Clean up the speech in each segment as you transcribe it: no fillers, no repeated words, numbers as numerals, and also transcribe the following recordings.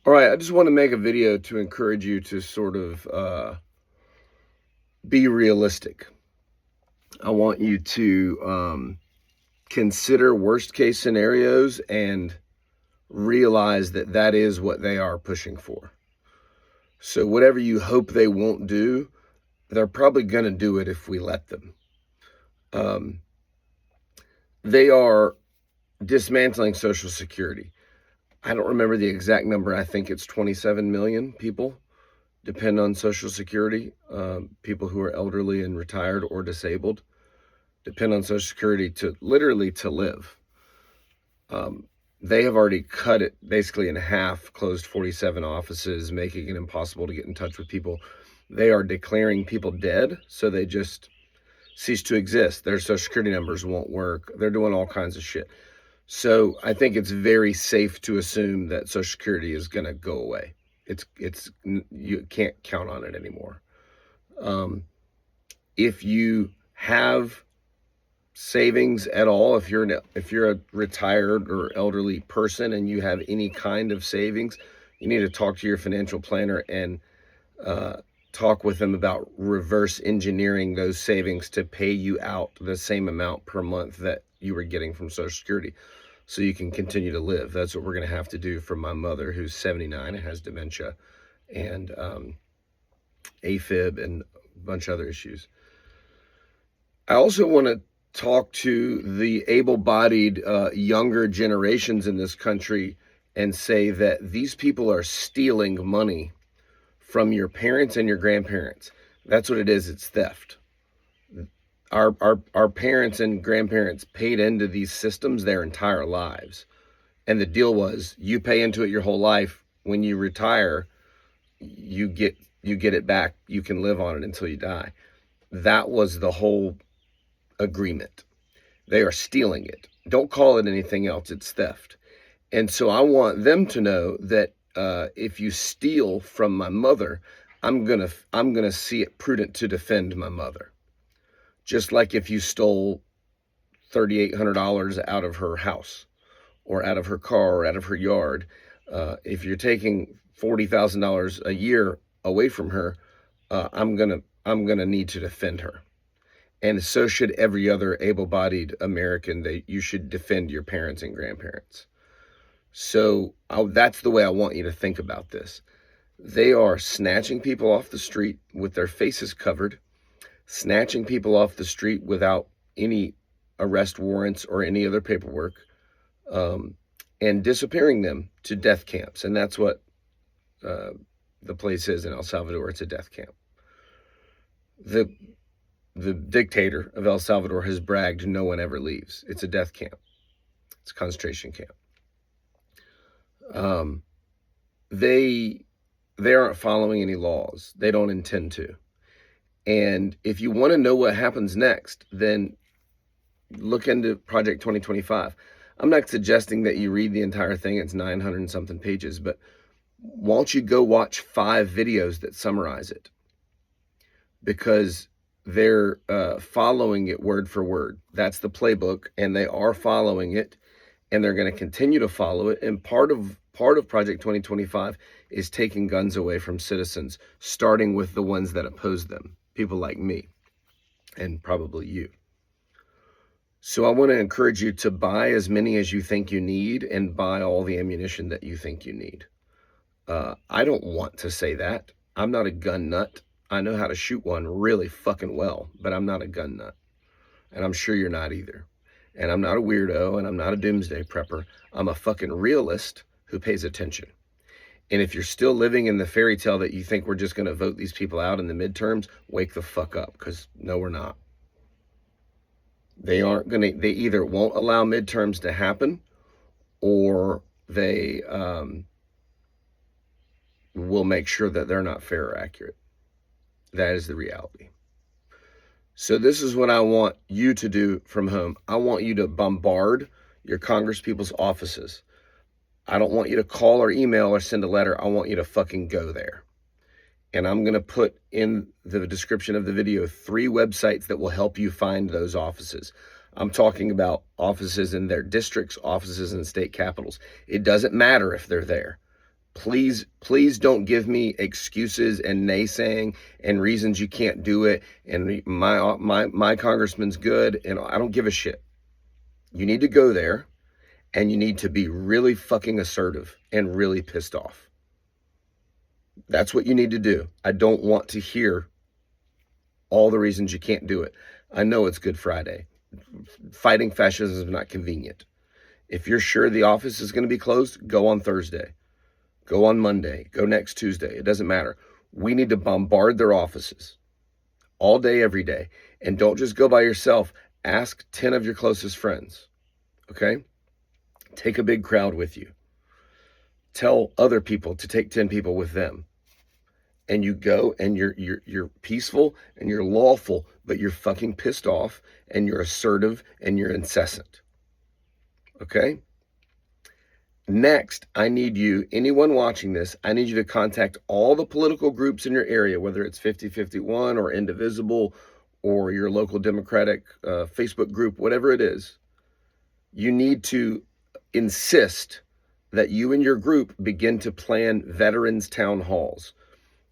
All right, I just want to make a video to encourage you to sort of be realistic. I want you to consider worst case scenarios and realize that that is what they are pushing for. So, whatever you hope they won't do, they're probably going to do it if we let them. They are dismantling Social Security. I don't remember the exact number. I think it's 27 million people depend on Social Security. People who are elderly and retired or disabled depend on Social Security to literally to live. They have already cut it basically in half, closed 47 offices, making it impossible to get in touch with people. They are declaring people dead, so they just cease to exist. Their Social Security numbers won't work. They're doing all kinds of shit. So I think it's very safe to assume that Social Security is going to go away. It's you can't count on it anymore. If you have savings at all, if you're a retired or elderly person and you have any kind of savings, you need to talk to your financial planner and talk with them about reverse engineering those savings to pay you out the same amount per month that you were getting from Social Security, so you can continue to live. That's what we're going to have to do for my mother, who's 79 and has dementia and AFib and a bunch of other issues. I also want to talk to the able-bodied younger generations in this country and say that these people are stealing money from your parents and your grandparents. That's what it is. It's theft. Our parents and grandparents paid into these systems their entire lives. And the deal was you pay into it your whole life. When you retire, you get it back. You can live on it until you die. That was the whole agreement. They are stealing it. Don't call it anything else. It's theft. And so I want them to know that if you steal from my mother, I'm gonna see it prudent to defend my mother. Just like if you stole $3,800 out of her house or out of her car or out of her yard, if you're taking $40,000 a year away from her, I'm gonna need to defend her. And so should every other able-bodied American. You should defend your parents and grandparents. So that's the way I want you to think about this. They are snatching people off the street with their faces covered, snatching people off the street without any arrest warrants or any other paperwork, and disappearing them to death camps. And that's what the place is in El Salvador. It's a death camp. The dictator of El Salvador has bragged no one ever leaves. It's a death camp. It's a concentration camp. They aren't following any laws. They don't intend to. And if you want to know what happens next, then look into Project 2025. I'm not suggesting that you read the entire thing. It's 900 and something pages, but why don't you go watch 5 videos that summarize it? Because they're following it word for word. That's the playbook, and they are following it, and they're going to continue to follow it. And part of Project 2025 is taking guns away from citizens, starting with the ones that oppose them, people like me and probably you. So I want to encourage you to buy as many as you think you need and buy all the ammunition that you think you need. I don't want to say that. I'm not a gun nut. I know how to shoot one really fucking well, but I'm not a gun nut. And I'm sure you're not either. And I'm not a weirdo, and I'm not a doomsday prepper. I'm a fucking realist who pays attention. And if you're still living in the fairy tale that you think we're just going to vote these people out in the midterms, wake the fuck up, because no, we're not. They either won't allow midterms to happen, or they will make sure that they're not fair or accurate. That is the reality. So this is what I want you to do from home. I want you to bombard your congresspeople's offices. I don't want you to call or email or send a letter. I want you to fucking go there. And I'm going to put in the description of the video 3 websites that will help you find those offices. I'm talking about offices in their districts, offices in state capitals. It doesn't matter if they're there. Please don't give me excuses and naysaying and reasons you can't do it. And my congressman's good, and I don't give a shit. You need to go there, and you need to be really fucking assertive and really pissed off. That's what you need to do. I don't want to hear all the reasons you can't do it. I know it's Good Friday. Fighting fascism is not convenient. If you're sure the office is going to be closed, go on Thursday. Go on Monday. Go next Tuesday. It doesn't matter. We need to bombard their offices all day, every day. And don't just go by yourself. Ask 10 of your closest friends. Okay? Take a big crowd with you. Tell other people to take 10 people with them. And you go and you're peaceful and you're lawful, but you're fucking pissed off and you're assertive and you're incessant. Okay? Next, I need you, anyone watching this, I need you to contact all the political groups in your area, whether it's 5051 or Indivisible or your local Democratic Facebook group, whatever it is. You need to insist that you and your group begin to plan veterans town halls.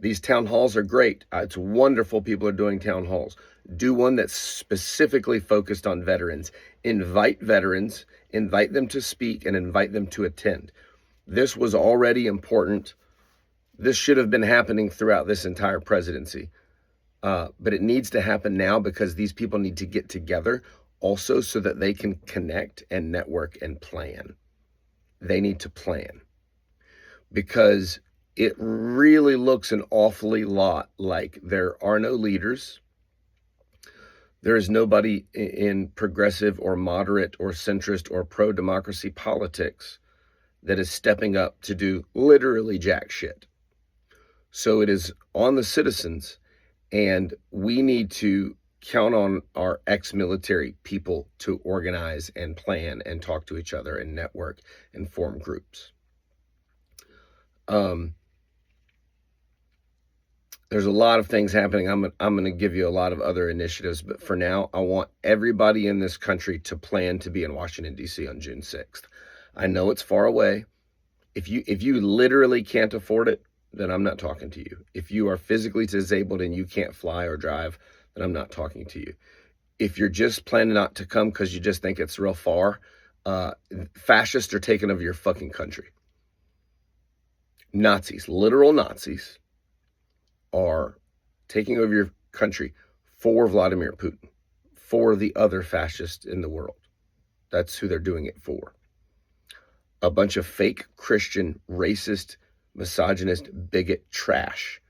These town halls are great. It's wonderful people are doing town halls. Do one that's specifically focused on veterans. Invite veterans, invite them to speak, and invite them to attend. This was already important. This should have been happening throughout this entire presidency. But it needs to happen now because these people need to get together also so that they can connect and network and plan. They need to plan. Because it really looks an awfully lot like there are no leaders. There is nobody in progressive or moderate or centrist or pro-democracy politics that is stepping up to do literally jack shit. So it is on the citizens, and we need to count on our ex-military people to organize and plan and talk to each other and network and form groups. There's a lot of things happening. I'm going to give you a lot of other initiatives, but for now, I want everybody in this country to plan to be in Washington, D.C. on June 6th. I know it's far away. If you literally can't afford it, then I'm not talking to you. If you are physically disabled and you can't fly or drive, then I'm not talking to you. If you're just planning not to come because you just think it's real far, fascists are taking over your fucking country. Nazis, literal Nazis, are taking over your country for Vladimir Putin, for the other fascists in the world. That's who they're doing it for. A bunch of fake Christian, racist, misogynist, bigot trash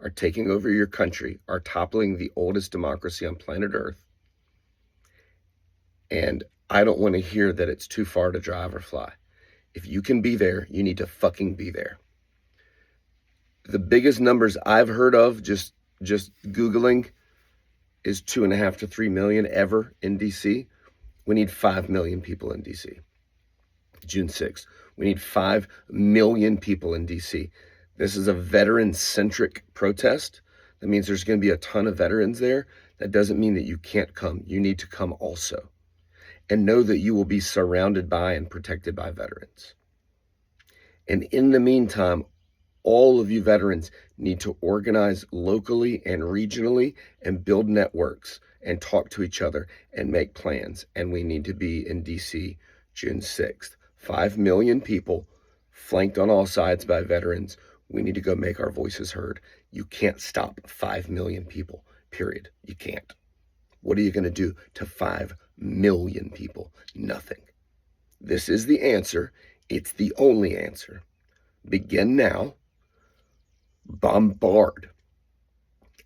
are taking over your country, are toppling the oldest democracy on planet Earth. And I don't want to hear that it's too far to drive or fly. If you can be there, you need to fucking be there. The biggest numbers I've heard of, just Googling, is 2.5 to 3 million ever in DC. We need 5 million people in DC. June 6th. We need 5 million people in DC. This is a veteran-centric protest. That means there's going to be a ton of veterans there. That doesn't mean that you can't come. You need to come also. And know that you will be surrounded by and protected by veterans. And in the meantime, all of you veterans need to organize locally and regionally and build networks and talk to each other and make plans. And we need to be in DC June 6th. 5 million people flanked on all sides by veterans. We need to go make our voices heard. You can't stop 5 million people, period. You can't. What are you going to do to 5 million people? Nothing. This is the answer. It's the only answer. Begin now. Bombard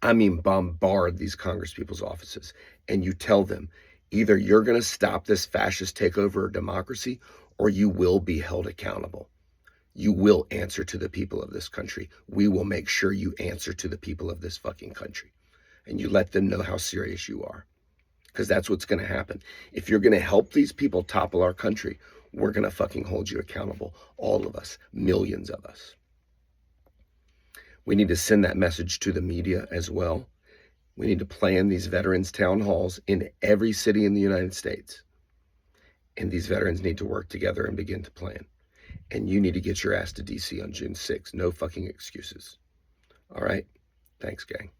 these congresspeople's offices, and you tell them either you're going to stop this fascist takeover of democracy or you will be held accountable. You will answer to the people of this country. We will make sure you answer to the people of this fucking country, and you let them know how serious you are, because that's what's going to happen. If you're going to help these people topple our country, we're going to fucking hold you accountable. All of us, millions of us. We need to send that message to the media as well. We need to plan these veterans town halls in every city in the United States. And these veterans need to work together and begin to plan. and you need to get your ass to DC on June 6th. No fucking excuses. All right? Thanks, gang.